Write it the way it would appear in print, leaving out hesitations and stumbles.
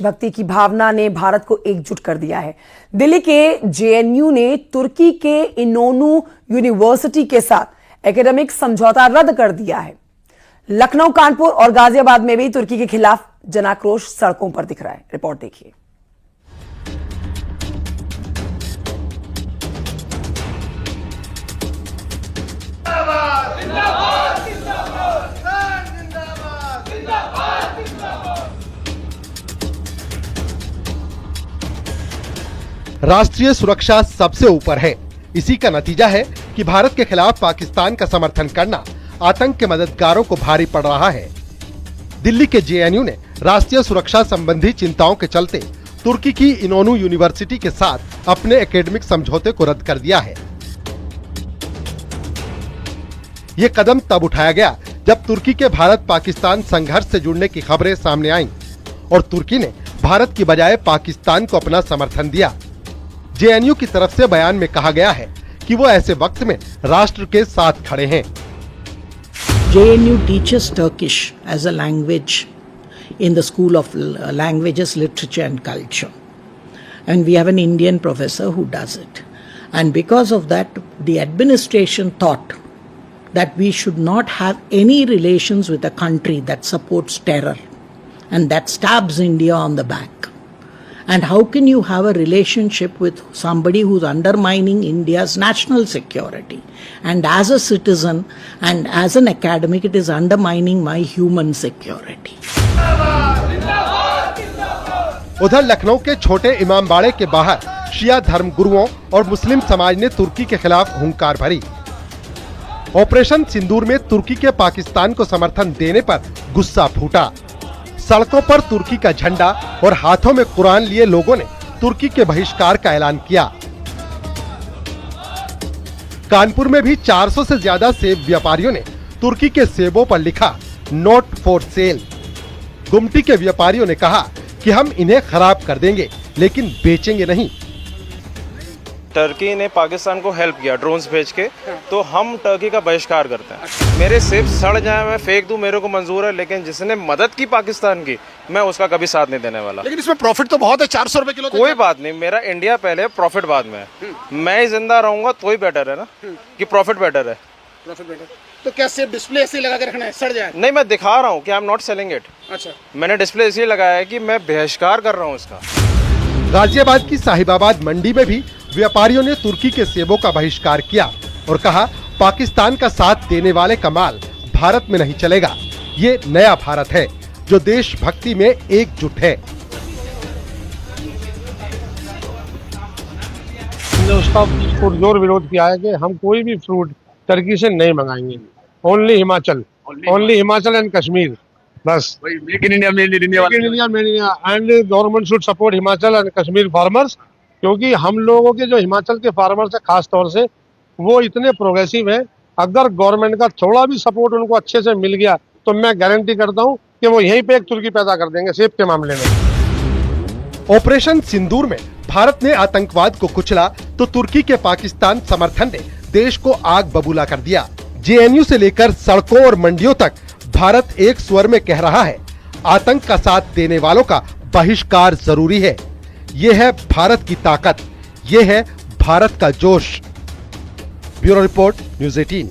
भक्ति की भावना ने भारत को एकजुट कर दिया है। दिल्ली के जेएनयू ने तुर्की के इनोनू यूनिवर्सिटी के साथ एकेडमिक समझौता रद्द कर दिया है। लखनऊ, कानपुर और गाजियाबाद में भी तुर्की के खिलाफ जनाक्रोश सड़कों पर दिख रहा है। रिपोर्ट देखिए। राष्ट्रीय सुरक्षा सबसे ऊपर है। इसी का नतीजा है कि भारत के खिलाफ पाकिस्तान का समर्थन करना आतंक के मददगारों को भारी पड़ रहा है। दिल्ली के जेएनयू ने राष्ट्रीय सुरक्षा संबंधी चिंताओं के चलते तुर्की की इनोनू यूनिवर्सिटी के साथ अपने एकेडमिक समझौते को रद्द कर दिया है। ये कदम तब उठाया गया जब तुर्की के भारत पाकिस्तान संघर्ष से जुड़ने की खबरें सामने आईं और तुर्की ने भारत की बजाय पाकिस्तान को अपना समर्थन दिया। जेएनयू की तरफ से बयान में कहा गया है कि वो ऐसे वक्त में राष्ट्र के साथ खड़े हैं। JNU teaches Turkish as a language in the School of Languages, Literature and Culture. And we have an Indian professor who does it. And because of that, the administration thought that we should not have any relations with a country that supports terror and that stabs India on the back. And how can you have a relationship with somebody who's undermining India's national security? And as a citizen and as an academic, it is undermining my human security. उधर लखनऊ के छोटे इमामबाड़े के बाहर शिया धर्म गुरुओं और मुस्लिम समाज ने तुर्की के खिलाफ हुंकार भरी। ऑपरेशन सिंदूर में तुर्की के पाकिस्तान को समर्थन देने पर गुस्सा फूटा। सड़कों पर तुर्की का झंडा और हाथों में कुरान लिए लोगों ने तुर्की के बहिष्कार का ऐलान किया। कानपुर में भी 400 से ज्यादा सेब व्यापारियों ने तुर्की के सेबों पर लिखा नॉट फॉर सेल। गुमटी के व्यापारियों ने कहा कि हम इन्हें खराब कर देंगे लेकिन बेचेंगे नहीं। टर्की ने पाकिस्तान को हेल्प किया ड्रोन्स भेज के, तो हम टर्की का बहिष्कार करते हैं। मेरे सेब सड़ जाए, मैं फेंक दूं, मेरे को मंजूर है, लेकिन जिसने मदद की पाकिस्तान की, मैं उसका कभी साथ नहीं देने वाला। लेकिन इसमें प्रॉफिट तो बहुत है, 400 रुपए किलो। कोई बात नहीं, मेरा इंडिया पहले, प्रॉफिट बाद में है। मैं ही जिंदा रहूंगा तो ही बेटर है ना, कि प्रॉफिट बेटर है। प्रॉफिट बेटर तो क्या सिर्फ डिस्प्ले ऐसे लगा के रखना है, सड़ जाए? नहीं, मैं दिखा रहा हूँ कि I am not selling it. अच्छा, मैंने डिस्प्ले इसलिए लगाया है कि मैं बहिष्कार कर रहा हूँ इसका। गाजियाबाद की साहिबाबाद मंडी में भी व्यापारियों ने तुर्की के सेबों का बहिष्कार किया और कहा पाकिस्तान का साथ देने वाले का माल भारत में नहीं चलेगा। ये नया भारत है जो देशभक्ति में एकजुट है। हमने उसका पुरजोर विरोध किया है कि हम कोई भी फ्रूट टर्की से नहीं मंगाएंगे। ओनली हिमाचल एंड कश्मीर, बस। Make in India, made in India and government should support Himachal and Kashmir farmers, क्योंकि हम लोगों के जो हिमाचल के फार्मर्स है खास तौर से, वो इतने प्रोग्रेसिव हैं। अगर गवर्नमेंट का थोड़ा भी सपोर्ट उनको अच्छे से मिल गया तो मैं गारंटी करता हूं कि वो यहीं पे एक तुर्की पैदा कर देंगे सेब के मामले में। ऑपरेशन सिंदूर में भारत ने आतंकवाद को कुचला तो तुर्की के पाकिस्तान समर्थन ने देश को आग बबूला कर दिया। जेएनयू से लेकर सड़कों और मंडियों तक भारत एक स्वर में कह रहा है आतंक का साथ देने वालों का बहिष्कार जरूरी है। ये है भारत की ताकत, ये है भारत का जोश। Bureau report, news 18।